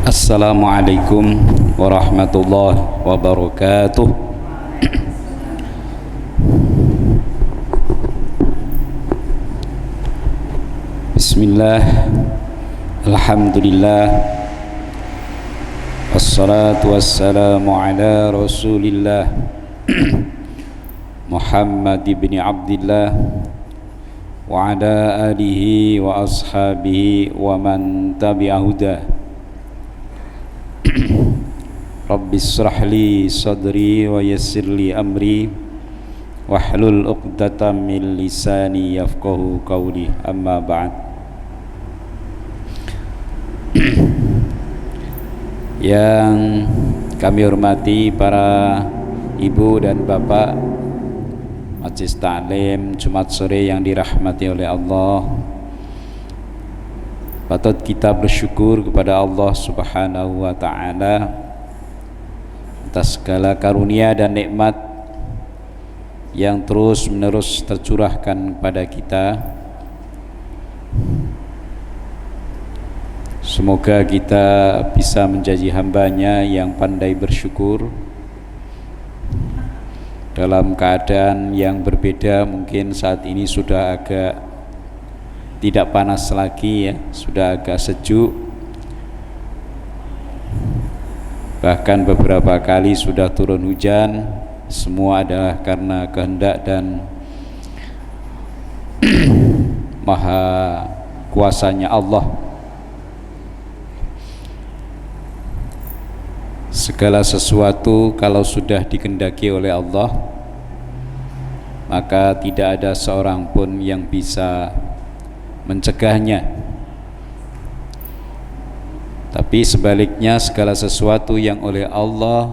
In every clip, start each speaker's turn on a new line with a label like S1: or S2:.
S1: Assalamualaikum warahmatullahi wabarakatuh. Bismillah, alhamdulillah, wassalatu wassalamu ala rasulillah Muhammad ibn Abdillah wa ala alihi wa ashabihi wa man tabi'a hudah. Rabbi israh li sadri wa yassir li amri wahlul 'uqdatam min lisani yafqahu qawli. Amma ba'd. Yang kami hormati para ibu dan bapak Majelis Ta'lim Jumat sore yang dirahmati oleh Allah, patut kita bersyukur kepada Allah Subhanahu wa Ta'ala atas segala karunia dan nikmat yang terus menerus tercurahkan kepada kita. Semoga kita bisa menjadi hamba-Nya yang pandai bersyukur dalam keadaan yang berbeda. Mungkin saat ini sudah agak tidak panas lagi ya, sudah agak sejuk. Bahkan beberapa kali sudah turun hujan. Semua adalah karena kehendak dan maha kuasanya Allah. Segala sesuatu kalau sudah dikehendaki oleh Allah, maka tidak ada seorang pun yang bisa mencegahnya. Tapi sebaliknya, segala sesuatu yang oleh Allah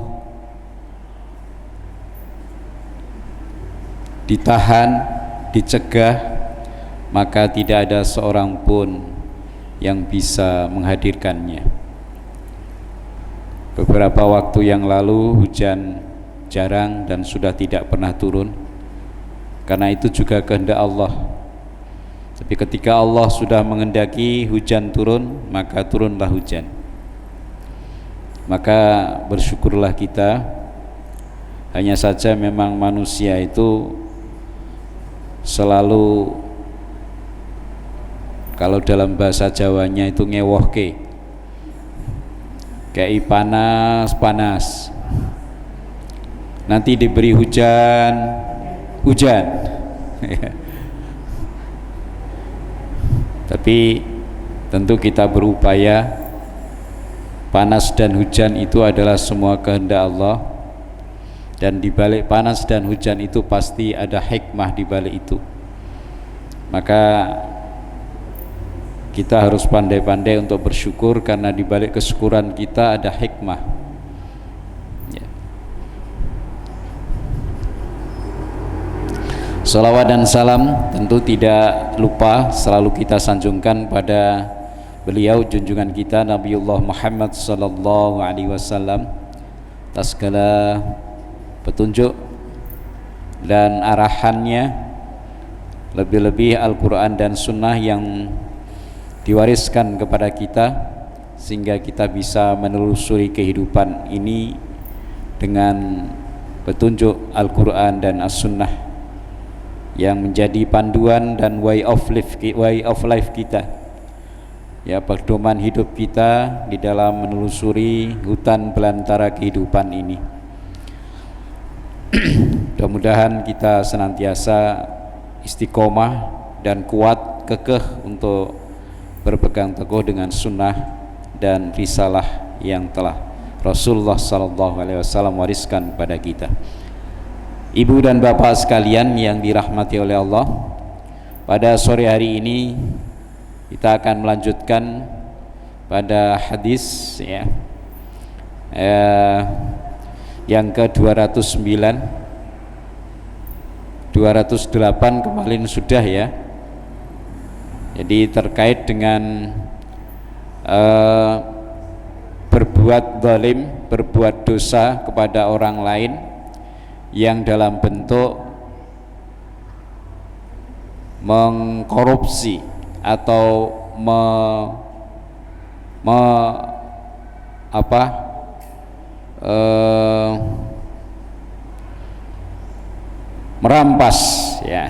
S1: ditahan, dicegah, maka tidak ada seorang pun yang bisa menghadirkannya. Beberapa waktu yang lalu hujan jarang dan sudah tidak pernah turun, karena itu juga kehendak Allah. Tapi ketika Allah sudah menghendaki hujan turun, maka turunlah hujan. Maka bersyukurlah kita. Hanya saja memang manusia itu selalu, kalau dalam bahasa Jawanya itu ngewohke, kayak panas, nanti diberi hujan. Tapi tentu kita berupaya. Panas dan hujan itu adalah semua kehendak Allah, dan di balik panas dan hujan itu pasti ada hikmah di balik itu. Maka kita harus pandai-pandai untuk bersyukur, karena di balik kesyukuran kita ada hikmah ya. Salawat dan salam tentu tidak lupa selalu kita sanjungkan pada beliau junjungan kita Nabiullah Muhammad sallallahu alaihi wasallam atas segala petunjuk dan arahannya, lebih-lebih Al-Quran dan Sunnah yang diwariskan kepada kita, sehingga kita bisa menelusuri kehidupan ini dengan petunjuk Al-Quran dan As-Sunnah yang menjadi panduan dan way of life kita ya, pedoman hidup kita di dalam menelusuri hutan belantara kehidupan ini. Mudah-mudahan kita senantiasa istiqomah dan kuat kekeh untuk berpegang teguh dengan sunnah dan risalah yang telah Rasulullah SAW wariskan pada kita. Ibu dan bapak sekalian yang dirahmati oleh Allah, pada sore hari ini kita akan melanjutkan pada hadis ya, yang ke-209, 208 kemarin sudah ya. Jadi terkait dengan berbuat zalim, berbuat dosa kepada orang lain yang dalam bentuk mengkorupsi atau apa merampas ya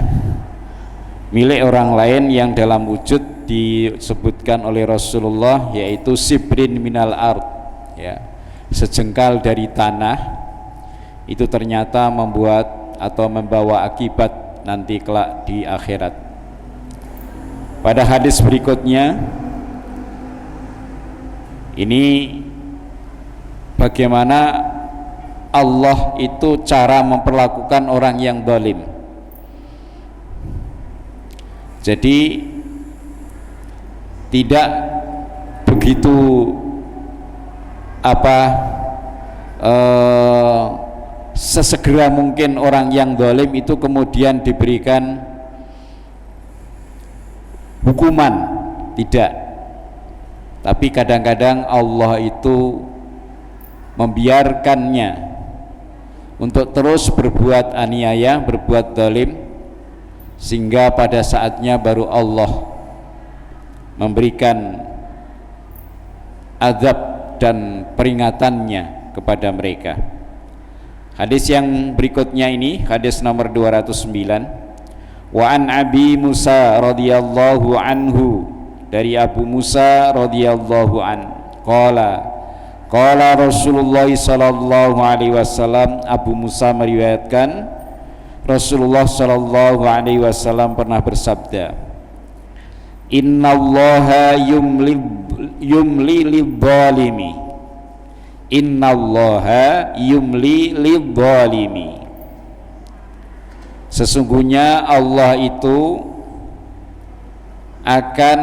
S1: milik orang lain yang dalam wujud disebutkan oleh Rasulullah, yaitu sibrin minal ard ya, sejengkal dari tanah, itu ternyata membuat atau membawa akibat nanti kelak di akhirat. Pada hadis berikutnya ini bagaimana Allah itu cara memperlakukan orang yang zalim. Jadi tidak begitu sesegera mungkin orang yang zalim itu kemudian diberikan hukuman, tidak. Tapi kadang-kadang Allah itu membiarkannya untuk terus berbuat aniaya, berbuat zalim, sehingga pada saatnya baru Allah memberikan azab dan peringatannya kepada mereka. Hadis yang berikutnya ini hadis nomor 209. Wa an Abi Musa radhiyallahu anhu, dari Abu Musa radhiyallahu an, qala Rasulullah sallallahu alaihi wasallam, Abu Musa meriwayatkan Rasulullah sallallahu alaihi wasallam pernah bersabda, innallaha yumli lidh-dhalimi, innallaha yumli lidh-dhalimi, sesungguhnya Allah itu akan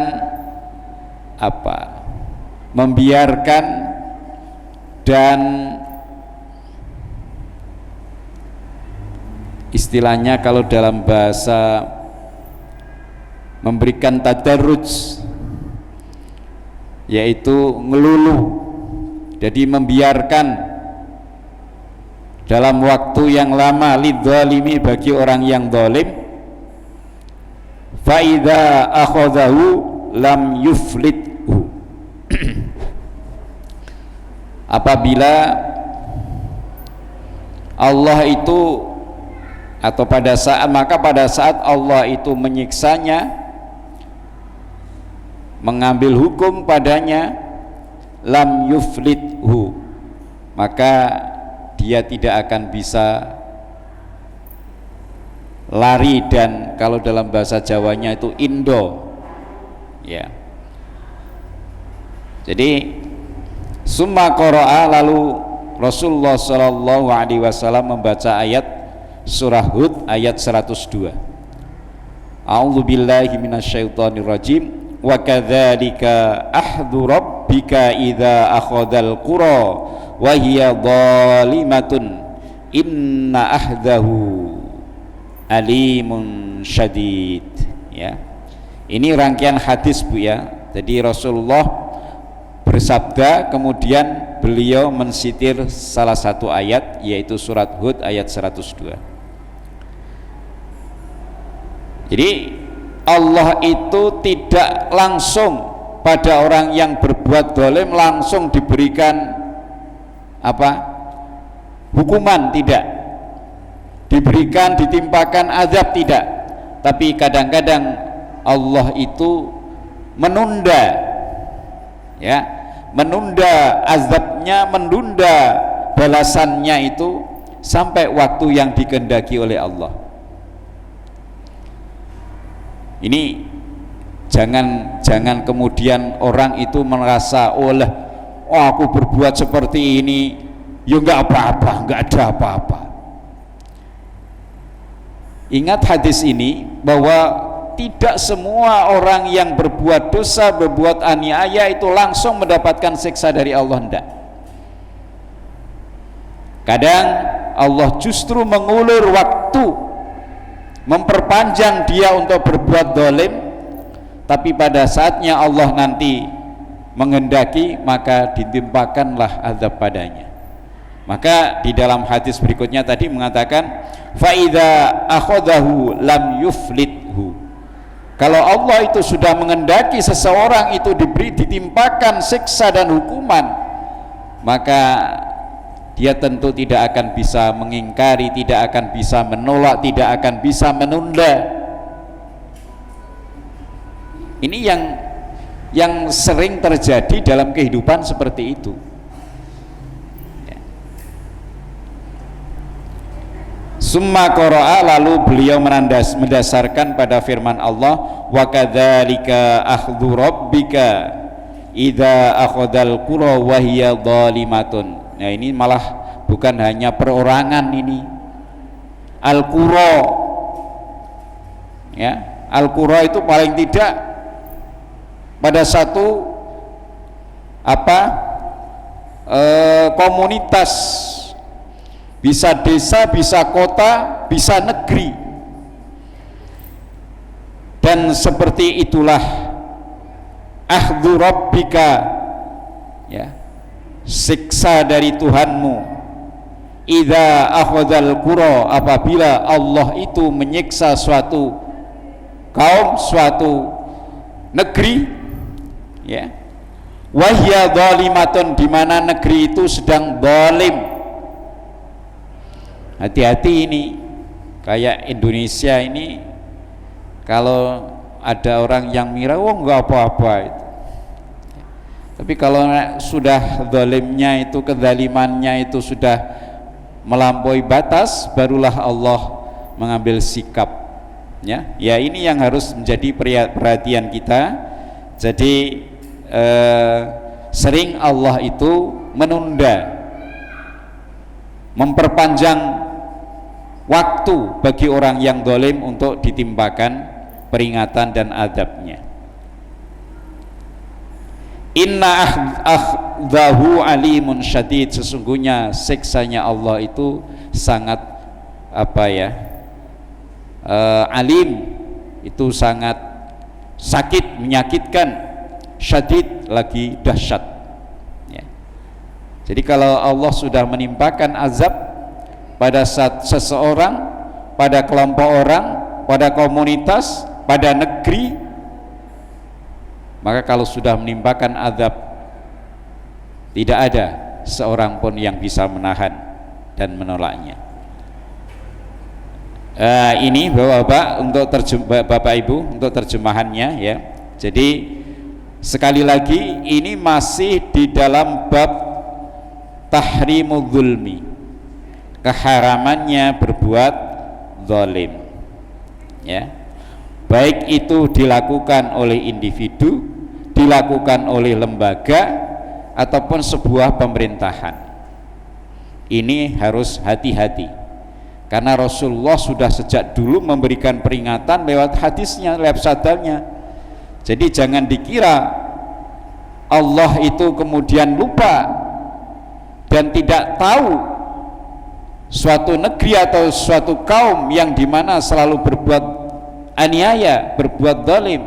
S1: membiarkan dan istilahnya kalau dalam bahasa memberikan tadarruj, yaitu ngelulu, jadi membiarkan dalam waktu yang lama lidzalimi, bagi orang yang zalim, fa idza akhadhahu lam yuflithu, apabila Allah itu atau pada saat Allah itu menyiksanya, mengambil hukum padanya, lam yuflithu, maka dia tidak akan bisa lari, dan kalau dalam bahasa Jawanya itu indo ya. Jadi summa qara'a, lalu Rasulullah sallallahu alaihi wasallam membaca ayat surah Hud ayat 102. A'udzu billahi minasyaitonir rajim. Wa kadzalika akhdhu rabbika idza akhadzal qura wa hiya dhalimatun inna ahdahu alimun syadid ya. Ini rangkaian hadis Bu ya. Jadi Rasulullah bersabda, kemudian beliau mensitir salah satu ayat, yaitu surat Hud ayat 102. Jadi Allah itu tidak langsung pada orang yang berbuat zalim langsung diberikan hukuman, tidak diberikan, ditimpakan azab, tidak. Tapi kadang-kadang Allah itu menunda ya, menunda azabnya, menunda balasannya itu sampai waktu yang dikehendaki oleh Allah. Ini jangan kemudian orang itu merasa aku berbuat seperti ini ya enggak apa-apa, enggak ada apa-apa. Ingat hadis ini bahwa tidak semua orang yang berbuat dosa, berbuat aniaya itu langsung mendapatkan siksa dari Allah, enggak. Kadang Allah justru mengulur waktu, memperpanjang dia untuk berbuat zalim, tapi pada saatnya Allah nanti menghendaki, maka ditimpakanlah azab padanya. Maka di dalam hadis berikutnya tadi mengatakan fa idza akhadahu lam yuflithu, kalau Allah itu sudah menghendaki seseorang itu ditimpakan siksa dan hukuman, maka dia tentu tidak akan bisa mengingkari, tidak akan bisa menolak, tidak akan bisa menunda. Ini yang sering terjadi dalam kehidupan seperti itu. Summa qara'a, lalu beliau mendasarkan pada firman Allah, wa kadzalika akhdhu rabbika idza akhadhal qura wa hiya dhalimatun. Nah, ini malah bukan hanya perorangan ini. Al-qura. Ya, al-qura itu paling tidak pada satu komunitas, bisa desa, bisa kota, bisa negeri. Dan seperti itulah akhdhu rabbika, ya, siksa dari Tuhanmu, idza akhadhal qura, apabila Allah itu menyiksa suatu kaum, suatu negeri, ya, wahya dhalimatun, di mana negeri itu sedang zalim. Hati-hati ini, kayak Indonesia ini, kalau ada orang yang mira, enggak apa-apa itu. Tapi kalau sudah zalimnya itu, kezalimannya itu sudah melampaui batas, barulah Allah mengambil sikap. Ya, ini yang harus menjadi perhatian kita. Jadi sering Allah itu menunda, memperpanjang waktu bagi orang yang zalim untuk ditimpakan peringatan dan adabnya. Inna akhdahu alimun syadid, sesungguhnya siksanya Allah itu sangat alim, itu sangat sakit, menyakitkan, syadid lagi dahsyat, ya. Jadi kalau Allah sudah menimpakan azab pada seseorang, pada kelompok orang, pada komunitas, pada negeri, maka kalau sudah menimpakan azab, tidak ada seorang pun yang bisa menahan dan menolaknya. Ini Bapak-bapak, untuk Bapak Ibu, untuk terjemahannya, ya. Jadi sekali lagi, ini masih di dalam bab tahrimul zulmi, keharamannya berbuat zalim, ya. Baik itu dilakukan oleh individu, dilakukan oleh lembaga, ataupun sebuah pemerintahan. Ini harus hati-hati, karena Rasulullah sudah sejak dulu memberikan peringatan lewat hadisnya, lewat sabdanya. Jadi jangan dikira Allah itu kemudian lupa dan tidak tahu suatu negeri atau suatu kaum yang dimana selalu berbuat aniaya, berbuat zalim.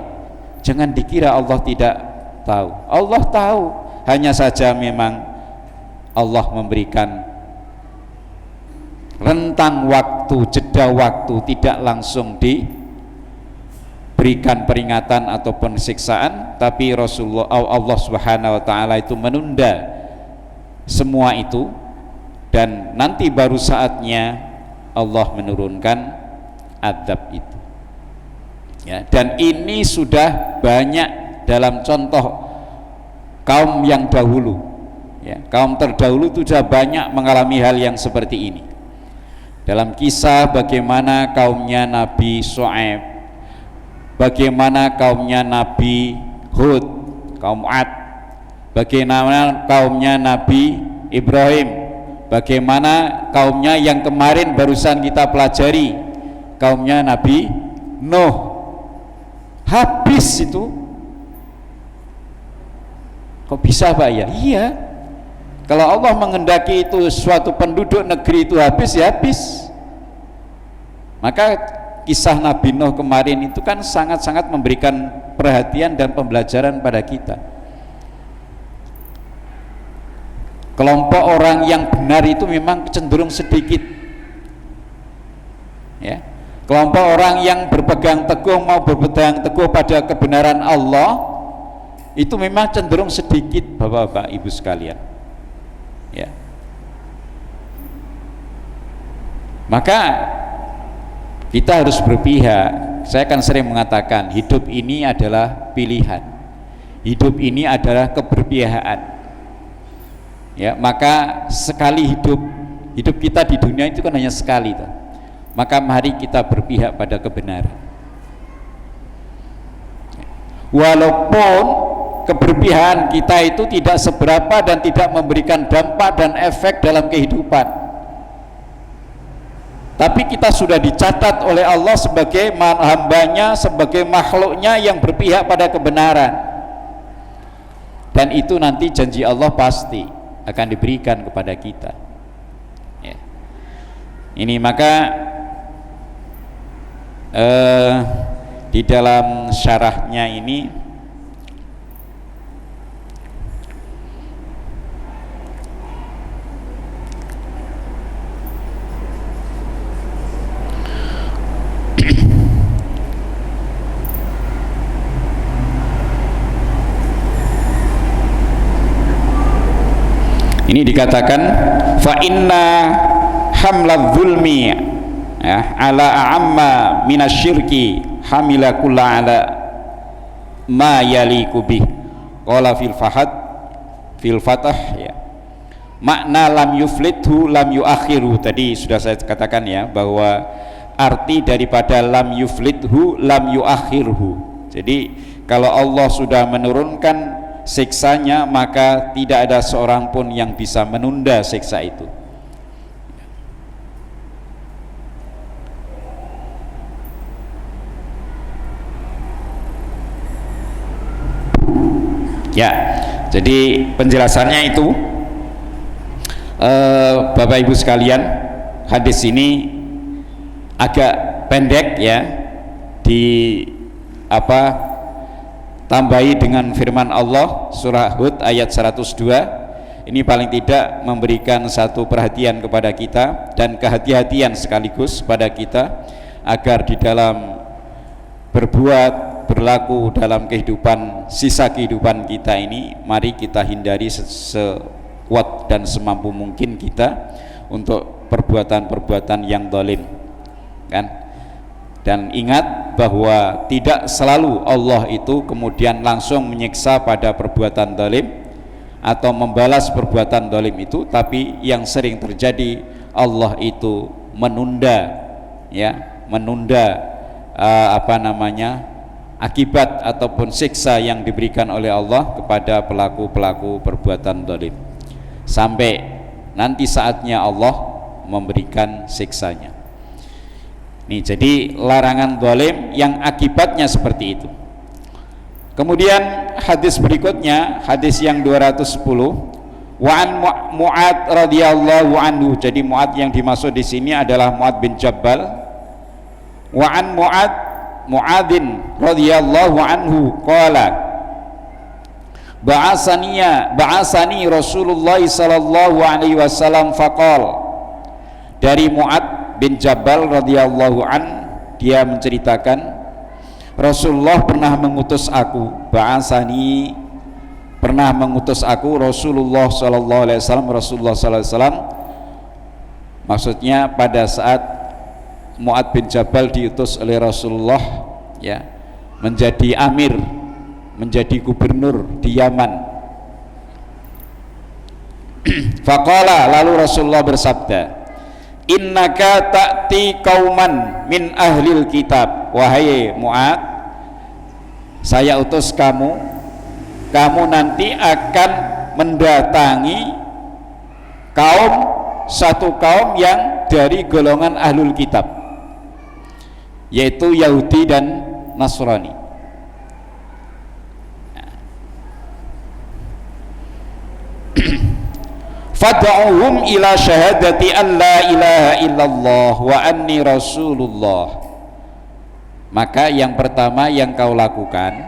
S1: Jangan dikira Allah tidak tahu. Allah tahu, hanya saja memang Allah memberikan rentang waktu, jeda waktu, tidak langsung diberikan peringatan ataupun siksaan, tapi Allah Subhanahu wa taala itu menunda semua itu, dan nanti baru saatnya Allah menurunkan adab itu. Ya, dan ini sudah banyak dalam contoh kaum yang dahulu, ya, kaum terdahulu itu sudah banyak mengalami hal yang seperti ini. Dalam kisah bagaimana kaumnya Nabi Shu'aib, bagaimana kaumnya Nabi Hud, kaum Ad, bagaimana kaumnya Nabi Ibrahim, bagaimana kaumnya yang kemarin barusan kita pelajari, kaumnya Nabi Nuh. Habis itu. Kok bisa Pak ya? Iya. Kalau Allah menghendaki itu suatu penduduk negeri itu habis, ya habis. Maka kisah Nabi Nuh kemarin itu kan sangat-sangat memberikan perhatian dan pembelajaran pada kita. Kelompok orang yang benar itu memang cenderung sedikit, ya. Kelompok orang yang berpegang teguh, mau berpegang teguh pada kebenaran Allah, itu memang cenderung sedikit, Bapak-bapak, Ibu sekalian. Ya. Maka kita harus berpihak. Saya kan sering mengatakan hidup ini adalah pilihan, hidup ini adalah keberpihakan. Ya, maka sekali hidup kita di dunia itu kan hanya sekali toh. Maka mari kita berpihak pada kebenaran. Walaupun keberpihakan kita itu tidak seberapa dan tidak memberikan dampak dan efek dalam kehidupan, tapi kita sudah dicatat oleh Allah sebagai hambanya, sebagai makhluknya yang berpihak pada kebenaran, dan itu nanti janji Allah pasti akan diberikan kepada kita. Ya. Ini maka di dalam syarahnya ini ini dikatakan fa inna hamladz zulmi ya ala a'amma minasyirki hamila kulla ala ma yaliku bih qala fil fatah ya makna lam yuflithu lam yuakhiru. Tadi sudah saya katakan ya bahwa arti daripada lam yuflithu lam yuakhirhu. Jadi kalau Allah sudah menurunkan siksanya, maka tidak ada seorang pun yang bisa menunda siksa itu. Ya, jadi penjelasannya itu Bapak Ibu sekalian, hadis ini agak pendek ya, tambahi dengan firman Allah surah Hud ayat 102. Ini paling tidak memberikan satu perhatian kepada kita dan kehati-hatian sekaligus pada kita agar di dalam berbuat berlaku dalam kehidupan, sisa kehidupan kita ini, mari kita hindari sekuat dan semampu mungkin kita untuk perbuatan-perbuatan yang zalim, kan? Dan ingat bahwa tidak selalu Allah itu kemudian langsung menyiksa pada perbuatan zalim atau membalas perbuatan zalim itu, tapi yang sering terjadi Allah itu menunda, ya, menunda akibat ataupun siksa yang diberikan oleh Allah kepada pelaku-pelaku perbuatan zalim sampai nanti saatnya Allah memberikan siksanya. Nih, jadi larangan zalim yang akibatnya seperti itu. Kemudian hadis berikutnya, hadis yang 210, wa an Mu'ad radhiyallahu anhu. Jadi Mu'ad yang dimaksud di sini adalah Mu'ad bin Jabal. Wa an Mu'adin radhiyallahu anhu qala ba'asani Rasulullah sallallahu alaihi wasallam faqal. Dari Mu'ad bin Jabal radhiyallahu an, dia menceritakan Rasulullah pernah mengutus aku, ba'asani pernah mengutus aku Rasulullah sallallahu alaihi wasallam, Rasulullah sallallahu alaihi wasallam, maksudnya pada saat Mu'ad bin Jabal diutus oleh Rasulullah, ya, menjadi amir, menjadi gubernur di Yaman. Faqala, lalu Rasulullah bersabda, innaka ta'ti qauman min ahlil kitab. Wahai Mu'ad, saya utus kamu nanti akan mendatangi satu kaum yang dari golongan ahlul kitab, yaitu Yahudi dan Nasrani. Fad'uhum ila syahadati an la ilaha illallah wa anni rasulullah. Maka yang pertama yang kau lakukan,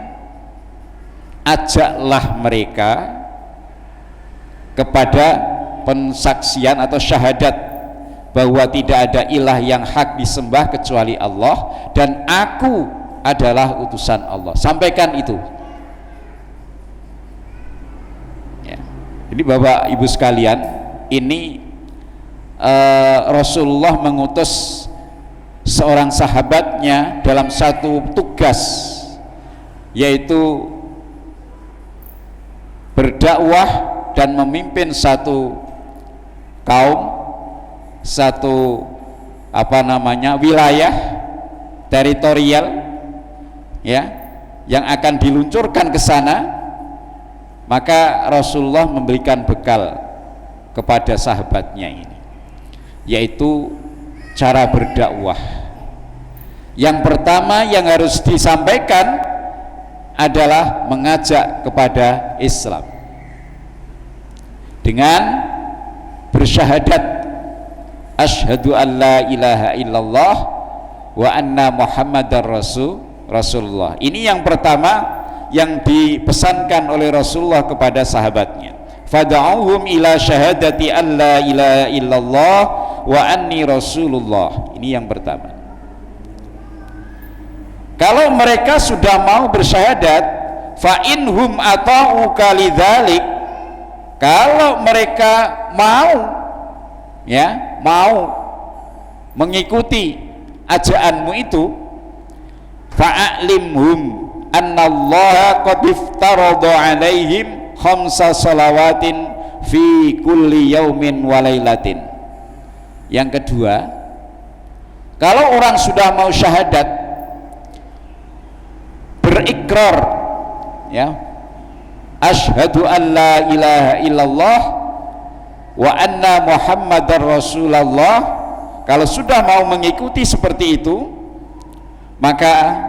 S1: ajaklah mereka kepada pensaksian atau syahadat bahwa tidak ada ilah yang hak disembah kecuali Allah dan aku adalah utusan Allah. Sampaikan itu. Ya. Jadi Bapak Ibu sekalian, ini Rasulullah mengutus seorang sahabatnya dalam satu tugas, yaitu berdakwah dan memimpin satu kaum, satu wilayah teritorial, ya, yang akan diluncurkan ke sana. Maka Rasulullah memberikan bekal kepada sahabatnya ini, yaitu cara berdakwah. Yang pertama yang harus disampaikan adalah mengajak kepada Islam dengan bersyahadat asyhadu an la ilaha illallah wa anna muhammadar rasulullah. Ini yang pertama yang dipesankan oleh Rasulullah kepada sahabatnya. Fad'auhum ila syahadati an la ilaha illallah wa anni rasulullah. Ini yang pertama. Kalau mereka sudah mau bersyahadat, fa inhum ata'uka lidzalik, kalau mereka mau mengikuti ajaanmu itu, fa'alimhum annallaha qad iftarada alaihim khamsa salawatin fi kulli yaumin wa lailatin. Yang kedua, kalau orang sudah mau syahadat, berikrar, ya, asyhadu an la ilaha illallah wa anna muhammadar rasulullah, kalau sudah mau mengikuti seperti itu, maka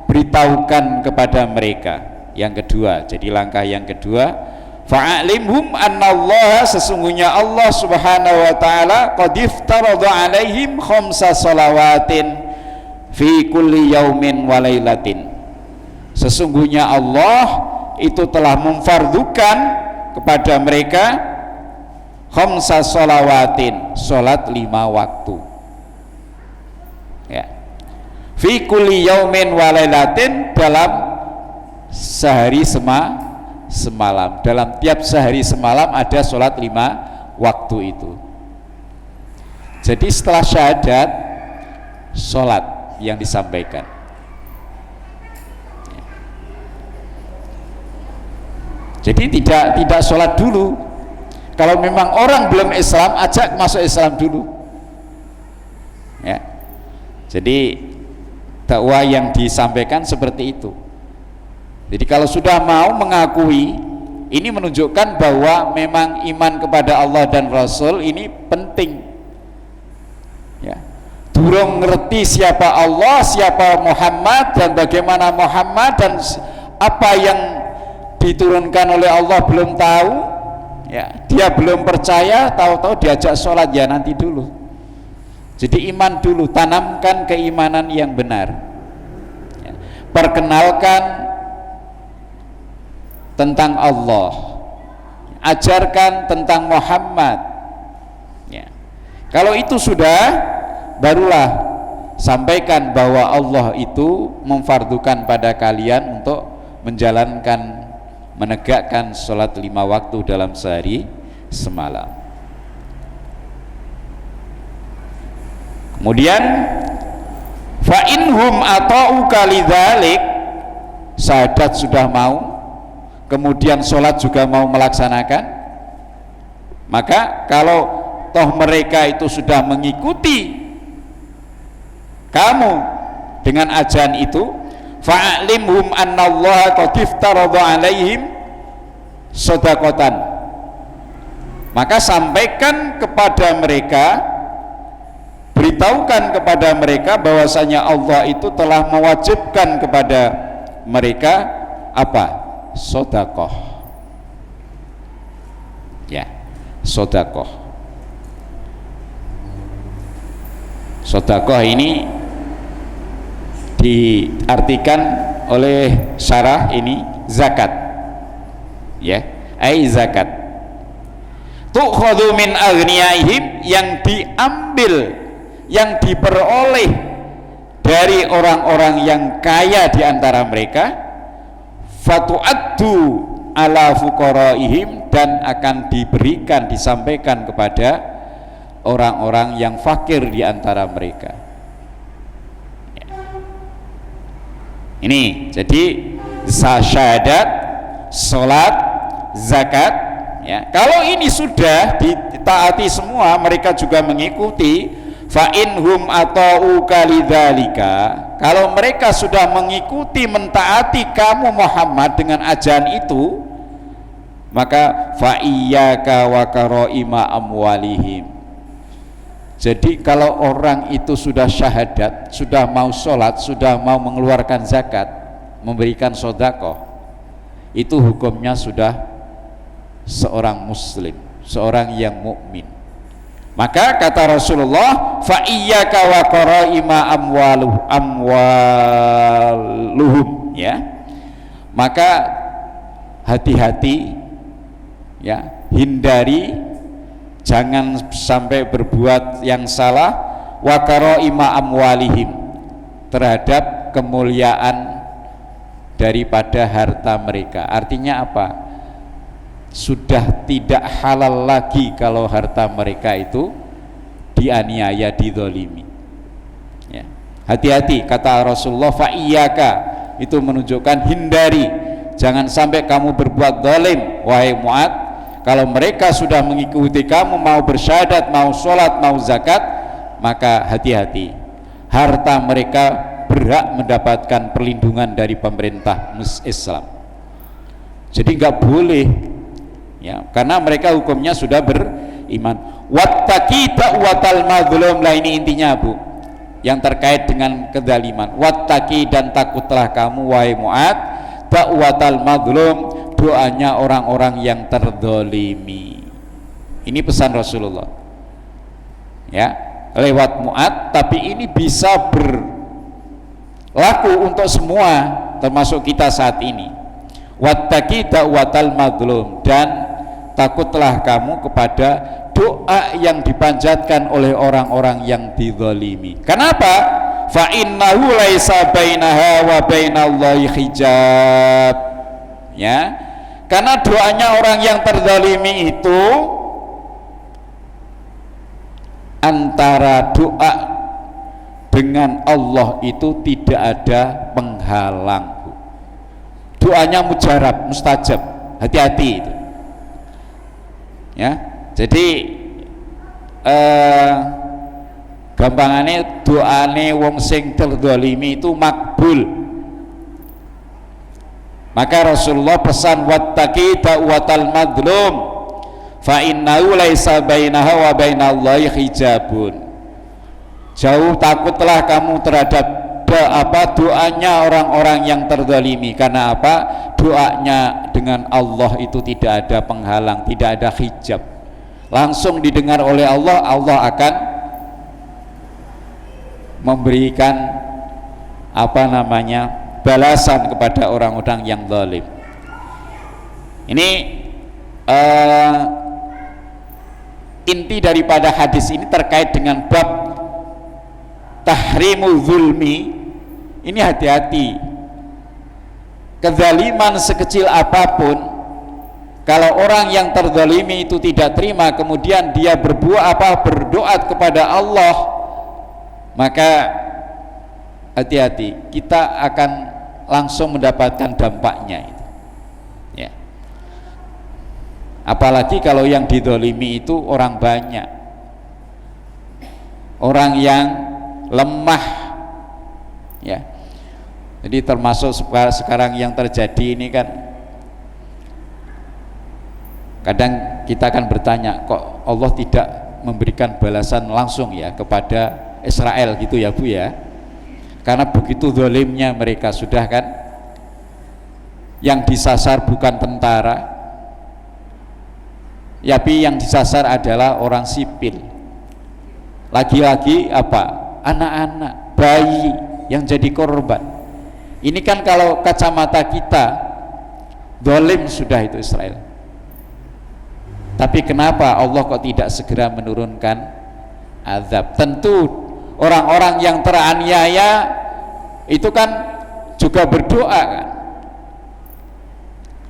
S1: beritahukan kepada mereka. Yang kedua, jadi langkah yang kedua, fa'alimhum annallaha, sesungguhnya Allah subhanahu wa ta'ala qad iftarada alaihim khamsa salawatin fi kulli yaumin wa lailatin, sesungguhnya Allah itu telah memfardukan kepada mereka khamsa salawatin, salat 5 waktu, ya, fi kulli yaumin wa lailatin, dalam sehari semalam. Dalam tiap sehari semalam ada sholat 5 waktu itu. Jadi setelah syahadat, sholat yang disampaikan. Jadi tidak sholat dulu. Kalau memang orang belum Islam, ajak masuk Islam dulu, ya. Jadi dakwah yang disampaikan seperti itu. Jadi kalau sudah mau mengakui, ini menunjukkan bahwa memang iman kepada Allah dan Rasul ini penting, ya. Durung ngerti siapa Allah, siapa Muhammad, dan bagaimana Muhammad, dan apa yang diturunkan oleh Allah belum tahu, ya. Dia belum percaya, tahu-tahu diajak sholat, ya nanti dulu. Jadi iman dulu, tanamkan keimanan yang benar, ya. Perkenalkan tentang Allah, ajarkan tentang Muhammad, ya. Kalau itu sudah, barulah sampaikan bahwa Allah itu memfardukan pada kalian untuk menegakkan sholat 5 waktu dalam sehari semalam. Kemudian fa inhum ata'uka lidzalik, syahadat sudah mau, kemudian sholat juga mau melaksanakan, maka kalau toh mereka itu sudah mengikuti kamu dengan ajaran itu, fa'alimhum annallaha qad iftarada alaihim shadaqatan, maka sampaikan kepada mereka, beritahukan kepada mereka bahwasanya Allah itu telah mewajibkan kepada mereka apa? Sedekah, ya, sedekah. Sedekah ini diartikan oleh syarah ini zakat, ya, ai zakat. Tu'khadhu min aghniyaihim, yang diambil, yang diperoleh dari orang-orang yang kaya di antara mereka, fatu'addu ala fuqaraihim, dan akan diberikan, disampaikan kepada orang-orang yang fakir di antara mereka. Ini jadi syahadat, salat, zakat, ya. Kalau ini sudah ditaati semua, mereka juga mengikuti, fa inhum ata'u kalidzalika, kalau mereka sudah mengikuti, mentaati kamu Muhammad dengan ajaran itu, maka fa iyyaka wa karaima amwalihim. Jadi kalau orang itu sudah syahadat, sudah mau sholat, sudah mau mengeluarkan zakat, memberikan sedekah, itu hukumnya sudah seorang muslim, seorang yang mukmin. Maka kata Rasulullah, fa iyyaka wa qaraima amwaluhum, ya. Maka hati-hati, ya, hindari, jangan sampai berbuat yang salah, wa qaraima amwalihim, terhadap kemuliaan daripada harta mereka. Artinya apa? Sudah tidak halal lagi kalau harta mereka itu dianiaya, dizalimi, ya. Hati-hati, kata Rasulullah, fa iyyaka, itu menunjukkan hindari, jangan sampai kamu berbuat zalim wahai Mu'ad. Kalau mereka sudah mengikuti kamu, mau bersyahadat, mau sholat, mau zakat, maka hati-hati, harta mereka berhak mendapatkan perlindungan dari pemerintah Islam. Jadi nggak boleh, ya, karena mereka hukumnya sudah beriman. Wattaqi da'watal mazlum, lah ini intinya, Bu, yang terkait dengan kezaliman. Wattaqi, dan takutlah kamu wahai Mu'ad, da'watal mazlum, doanya orang-orang yang terzalimi. Ini pesan Rasulullah, ya, lewat Mu'ad, tapi ini bisa berlaku untuk semua, termasuk kita saat ini. Wattaqi da'watal mazlum, dan takutlah kamu kepada doa yang dipanjatkan oleh orang-orang yang dizalimi. Kenapa? Fa innahu laisa bainaha wa bainallahi hijab, ya. Karena doanya orang yang terzalimi itu, antara doa dengan Allah itu tidak ada penghalang. Doanya mujarab, mustajab. Hati-hati itu, ya. Jadi gampangane doane wong sing terzalimi itu makbul. Maka Rasulullah pesan, wattaqi da'watal madlum fa innahu laisa bainaha wa bainallahi hijabun. Jauh takutlah kamu terhadap doanya orang-orang yang terzalimi. Karena apa? Doanya dengan Allah itu tidak ada penghalang, tidak ada hijab, langsung didengar oleh Allah. Allah akan memberikan balasan kepada orang-orang yang zalim. Ini inti daripada hadis ini terkait dengan bab tahrimul zulmi. Ini hati-hati, kezaliman sekecil apapun, kalau orang yang terzalimi itu tidak terima, kemudian dia berdoa kepada Allah, maka hati-hati, kita akan langsung mendapatkan dampaknya itu, ya. Apalagi kalau yang dizalimi itu orang banyak, orang yang lemah, ya. Jadi termasuk sekarang yang terjadi ini kan, kadang kita akan bertanya, kok Allah tidak memberikan balasan langsung ya kepada Israel gitu ya, Bu, ya. Karena begitu zalimnya mereka sudah, kan, yang disasar bukan tentara, tapi yang disasar adalah orang sipil, lagi-lagi anak-anak, bayi yang jadi korban. Ini kan kalau kacamata kita zalim sudah itu Israel, tapi kenapa Allah kok tidak segera menurunkan azab? Tentu orang-orang yang teraniaya itu kan juga berdoa, kan.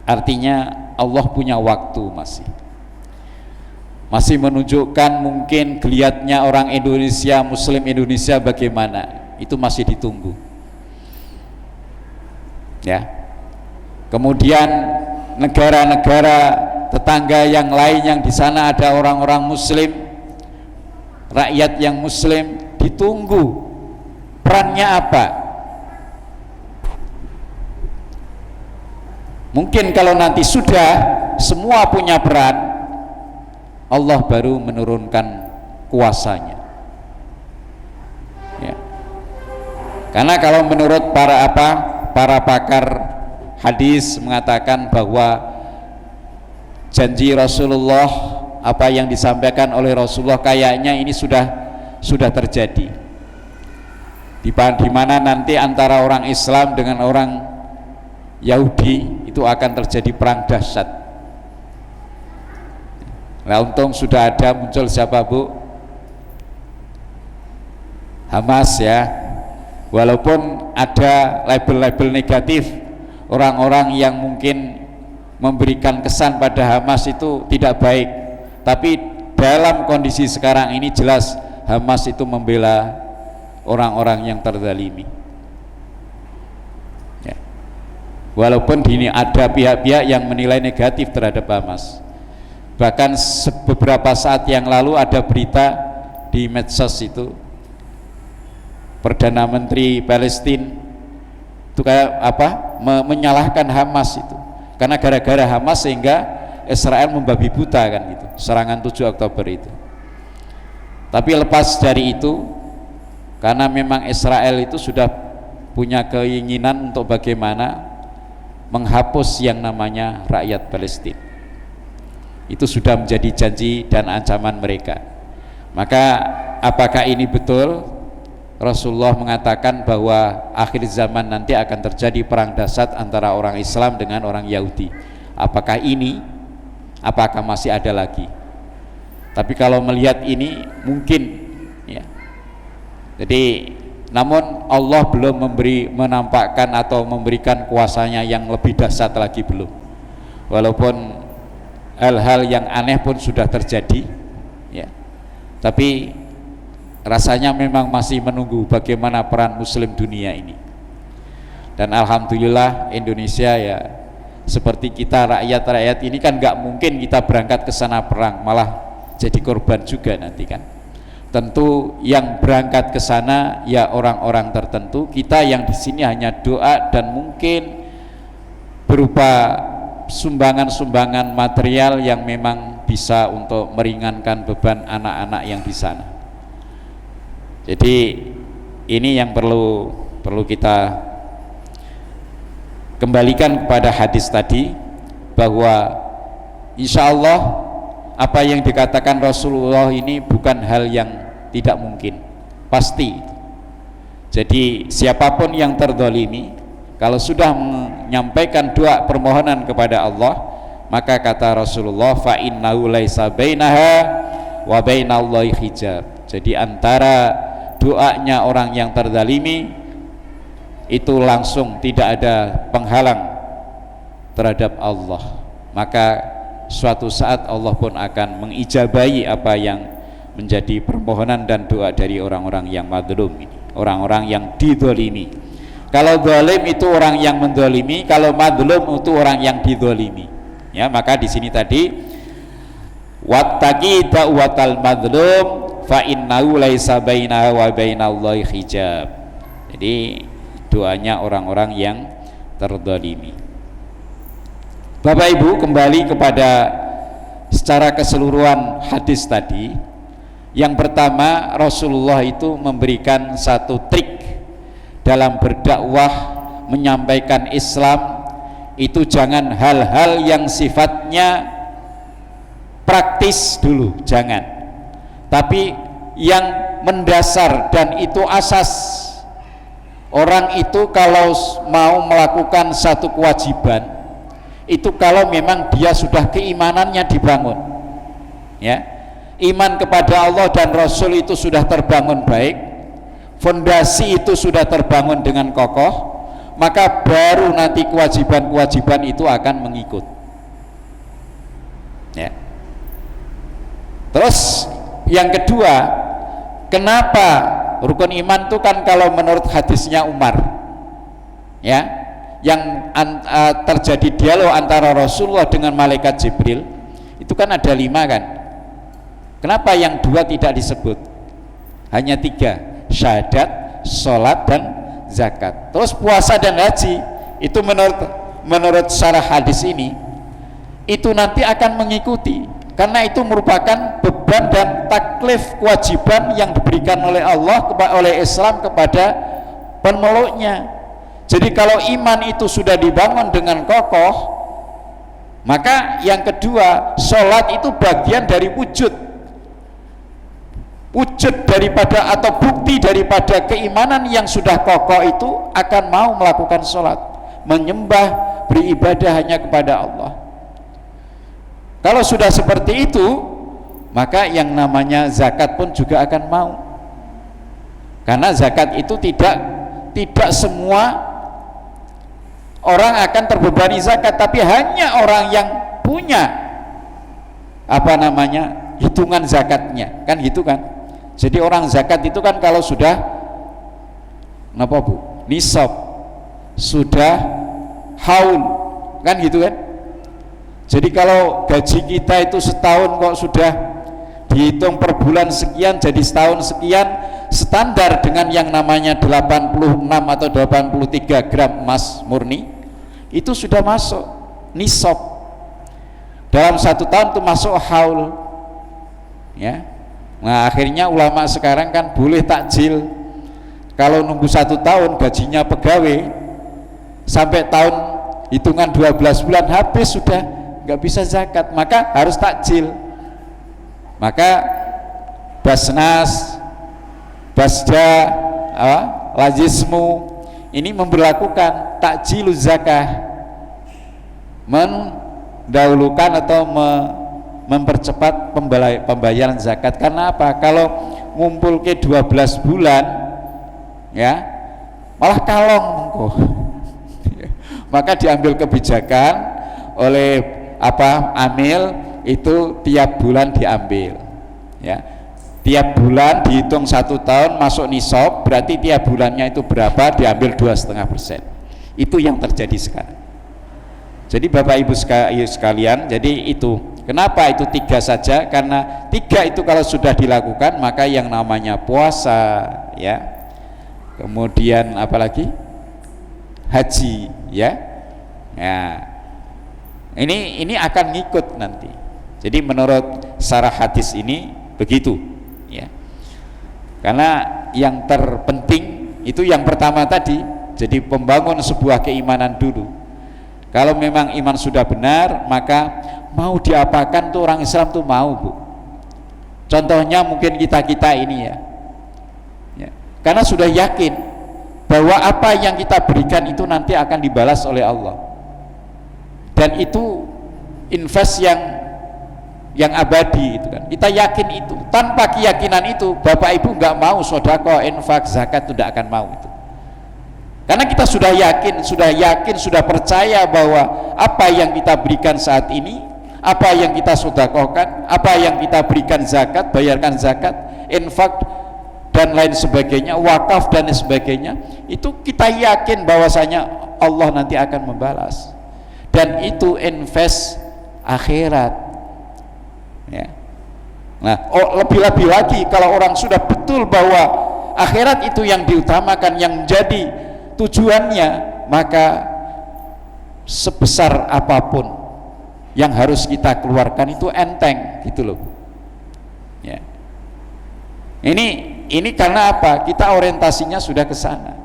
S1: Artinya Allah punya waktu, masih menunjukkan mungkin geliatnya orang Indonesia, Muslim Indonesia bagaimana, itu masih ditunggu ya. Kemudian negara-negara tetangga yang lain yang di sana ada orang-orang Muslim, rakyat yang Muslim, ditunggu perannya apa. Mungkin kalau nanti sudah semua punya peran, Allah baru menurunkan kuasanya ya. Karena kalau menurut para pakar hadis mengatakan bahwa janji Rasulullah, apa yang disampaikan oleh Rasulullah, kayaknya ini sudah terjadi, di mana nanti antara orang Islam dengan orang Yahudi itu akan terjadi perang dahsyat. Nah, untung sudah ada muncul siapa, Bu? Hamas ya. Walaupun ada label-label negatif, orang-orang yang mungkin memberikan kesan pada Hamas itu tidak baik, tapi dalam kondisi sekarang ini jelas Hamas itu membela orang-orang yang terzalimi ya. Walaupun ini ada pihak-pihak yang menilai negatif terhadap Hamas. Bahkan beberapa saat yang lalu ada berita di medsos itu, Perdana Menteri Palestina itu kayak menyalahkan Hamas itu, karena gara-gara Hamas sehingga Israel membabi buta kan gitu, serangan 7 Oktober itu. Tapi lepas dari itu, karena memang Israel itu sudah punya keinginan untuk bagaimana menghapus yang namanya rakyat Palestina. Itu sudah menjadi janji dan ancaman mereka. Maka apakah ini betul? Rasulullah mengatakan bahwa akhir zaman nanti akan terjadi perang dahsyat antara orang Islam dengan orang Yahudi. Apakah ini? Apakah masih ada lagi? Tapi kalau melihat ini mungkin ya. Jadi namun Allah belum menampakkan atau memberikan kuasanya yang lebih dahsyat lagi, belum. Walaupun hal-hal yang aneh pun sudah terjadi ya, tapi rasanya memang masih menunggu bagaimana peran Muslim dunia ini. Dan alhamdulillah Indonesia ya, seperti kita rakyat ini kan nggak mungkin kita berangkat ke sana perang, malah jadi korban juga nanti kan. Tentu yang berangkat ke sana ya orang-orang tertentu, kita yang di sini hanya doa dan mungkin berupa sumbangan-sumbangan material yang memang bisa untuk meringankan beban anak-anak yang di sana. Jadi ini yang perlu kita kembalikan kepada hadis tadi, bahwa insya Allah apa yang dikatakan Rasulullah ini bukan hal yang tidak mungkin, pasti. Jadi siapapun yang terzalimi, kalau sudah menyampaikan doa permohonan kepada Allah, maka kata Rasulullah, fa innahu laisa bainaha wa bainallahi hijab. Jadi antara doanya orang yang terzalimi itu langsung tidak ada penghalang terhadap Allah, maka suatu saat Allah pun akan mengijabahi apa yang menjadi permohonan dan doa dari orang-orang yang mazlum ini, orang-orang yang dizalimi. Kalau zalim itu orang yang menzalimi, kalau mazlum itu orang yang dizalimi. Ya, maka di sini tadi wattaqi da'watal mazlum fa innahu laisa bainahu wa bainallahi hijab. Jadi doanya orang-orang yang terzalimi. Bapak Ibu, kembali kepada secara keseluruhan hadis tadi. Yang pertama, Rasulullah itu memberikan satu trik dalam berdakwah, menyampaikan Islam. Itu jangan hal-hal yang sifatnya praktis dulu, jangan, tapi yang mendasar, dan itu asas. Orang itu kalau mau melakukan satu kewajiban, itu kalau memang dia sudah keimanannya dibangun ya, iman kepada Allah dan Rasul itu sudah terbangun baik, fondasi itu sudah terbangun dengan kokoh, maka baru nanti kewajiban-kewajiban itu akan mengikut. Ya. Terus yang kedua, kenapa rukun iman itu kan kalau menurut hadisnya Umar, ya, yang terjadi dialog antara Rasulullah dengan malaikat Jibril itu kan ada 5 kan. Kenapa yang 2 tidak disebut? Hanya 3, syahadat, sholat, dan zakat. Terus puasa dan haji itu menurut syarah hadis ini itu nanti akan mengikuti, karena itu merupakan beban dan taklif kewajiban yang diberikan oleh Allah, oleh Islam kepada pemeluknya. Jadi kalau iman itu sudah dibangun dengan kokoh, maka yang kedua, sholat itu bagian dari wujud daripada atau bukti daripada keimanan yang sudah kokoh itu akan mau melakukan sholat, menyembah, beribadah hanya kepada Allah. Kalau sudah seperti itu, maka yang namanya zakat pun juga akan mau, karena zakat itu tidak semua orang akan terbebani zakat, tapi hanya orang yang punya hitungan zakatnya, kan gitu kan. Jadi orang zakat itu kan kalau sudah nisab, sudah haul, kan gitu kan. Jadi kalau gaji kita itu setahun kok sudah dihitung per bulan sekian, jadi setahun sekian, standar dengan yang namanya 86 atau 83 gram emas murni, itu sudah masuk nisab. Dalam 1 tahun itu masuk haul, ya. Nah akhirnya ulama sekarang kan boleh takjil. Kalau nunggu 1 tahun gajinya pegawai sampai tahun hitungan 12 bulan habis sudah nggak bisa zakat, maka harus takjil. Maka Basnas, Basda, Lazismu ini memberlakukan takjiluz zakah, mendahulukan atau mempercepat pembayaran zakat. Karena apa? Kalau ngumpul ke 12 bulan, ya malah kalong mengko. Maka diambil kebijakan oleh amil itu tiap bulan diambil, ya. Tiap bulan dihitung 1 tahun masuk nisab, berarti tiap bulannya itu berapa, diambil 2,5%. Itu yang terjadi sekarang. Jadi Bapak Ibu sekalian, jadi itu kenapa itu 3 saja, karena 3 itu kalau sudah dilakukan maka yang namanya puasa, ya, kemudian apalagi haji, ya, ya, ini akan ngikut nanti. Jadi menurut syarah hadis ini begitu, ya. Karena yang terpenting itu yang pertama tadi, jadi pembangun sebuah keimanan dulu. Kalau memang iman sudah benar, maka mau diapakan tuh orang Islam tuh mau, Bu. Contohnya mungkin kita ini, ya. Karena sudah yakin bahwa apa yang kita berikan itu nanti akan dibalas oleh Allah, dan itu invest yang abadi itu kan. Kita yakin itu. Tanpa keyakinan itu Bapak Ibu nggak mau sedekah, infak, zakat, tidak akan mau itu. Karena kita sudah yakin, sudah percaya bahwa apa yang kita berikan saat ini, apa yang kita sedekahkan, apa yang kita berikan zakat, bayarkan zakat, infak dan lain sebagainya, wakaf dan sebagainya, itu kita yakin bahwasanya Allah nanti akan membalas. Dan itu invest akhirat, ya. Nah, lebih-lebih lagi kalau orang sudah betul bahwa akhirat itu yang diutamakan, yang menjadi tujuannya, maka sebesar apapun yang harus kita keluarkan itu enteng, gitu loh, ya. Ini karena apa? Kita orientasinya sudah ke sana.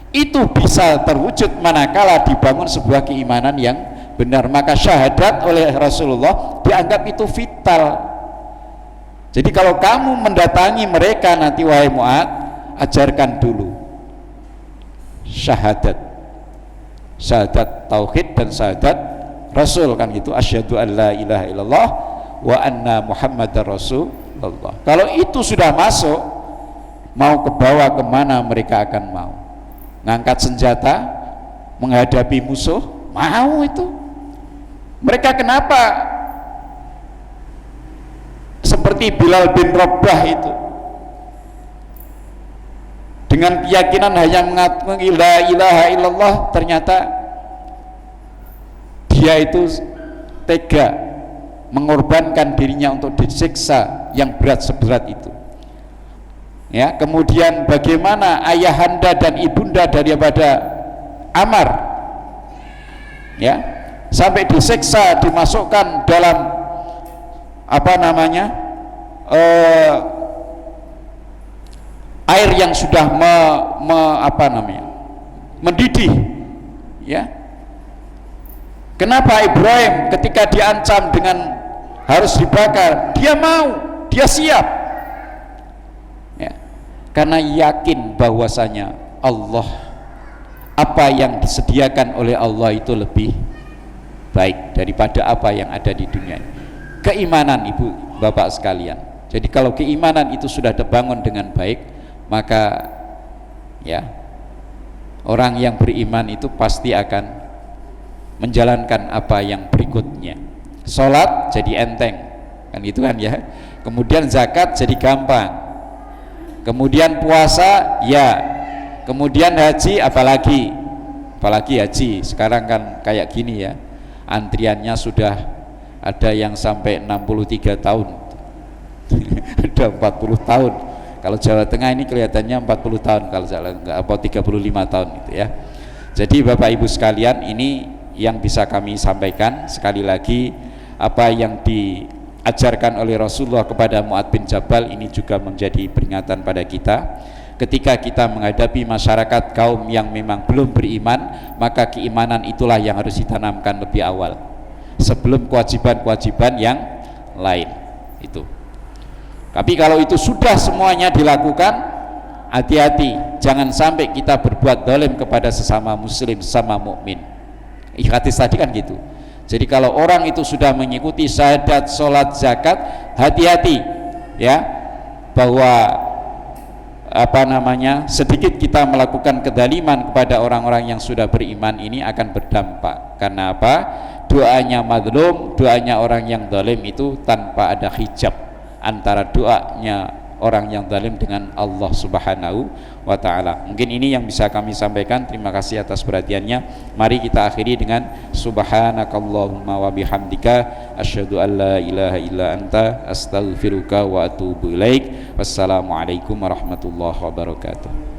S1: Itu bisa terwujud manakala dibangun sebuah keimanan yang benar. Maka syahadat oleh Rasulullah dianggap itu vital. Jadi kalau kamu mendatangi mereka nanti, wahai Mu'ad, ajarkan dulu syahadat tauhid dan syahadat Rasul, kan gitu, asyhadu an la ilaha illallah wa anna muhammadar rasulullah. Kalau itu sudah masuk, mau ke bawah kemana mereka akan mau ngangkat senjata, menghadapi musuh, mau itu. Mereka kenapa seperti Bilal bin Rabah itu dengan keyakinan hanya mengatakan la ilaha illallah, ternyata dia itu tega mengorbankan dirinya untuk disiksa yang berat seberat itu. Ya, kemudian bagaimana ayahanda dan ibunda daripada Ammar, ya, sampai disiksa, dimasukkan dalam air yang sudah mendidih, ya. Kenapa Ibrahim ketika diancam dengan harus dibakar, dia mau, dia siap, ya, karena yakin bahwasanya Allah, apa yang disediakan oleh Allah itu lebih baik daripada apa yang ada di dunia. Keimanan, ibu bapak sekalian. Jadi kalau keimanan itu sudah terbangun dengan baik, maka ya, orang yang beriman itu pasti akan menjalankan apa yang berikutnya. Sholat jadi enteng, kan itu kan ya. Kemudian zakat jadi gampang. Kemudian puasa, ya. Kemudian haji, apalagi haji. Sekarang kan kayak gini ya, antriannya sudah ada yang sampai 63 tahun ada 40 tahun. Kalau Jawa Tengah ini kelihatannya 40 tahun, kalau enggak apa 35 tahun gitu ya. Jadi Bapak Ibu sekalian, ini yang bisa kami sampaikan. Sekali lagi, apa yang diajarkan oleh Rasulullah kepada Mu'adz bin Jabal ini juga menjadi peringatan pada kita. Ketika kita menghadapi masyarakat kaum yang memang belum beriman, maka keimanan itulah yang harus ditanamkan lebih awal sebelum kewajiban-kewajiban yang lain itu. Tapi kalau itu sudah semuanya dilakukan, hati-hati, jangan sampai kita berbuat zalim kepada sesama muslim, sesama mukmin. Hadis tadi kan gitu. Jadi kalau orang itu sudah mengikuti syahadat, sholat, zakat, hati-hati ya, bahwa sedikit kita melakukan kedzaliman kepada orang-orang yang sudah beriman ini akan berdampak. Karena apa? Doanya mazlum, doanya orang yang zalim itu tanpa ada hijab antara doanya orang yang zalim dengan Allah Subhanahu wa ta'ala. Mungkin ini yang bisa kami sampaikan. Terima kasih atas perhatiannya. Mari kita akhiri dengan subhanakallahumma wa bihamdika asyhadu an la ilaha illa anta astaghfiruka wa atubu ilaik. Wassalamualaikum warahmatullahi wabarakatuh.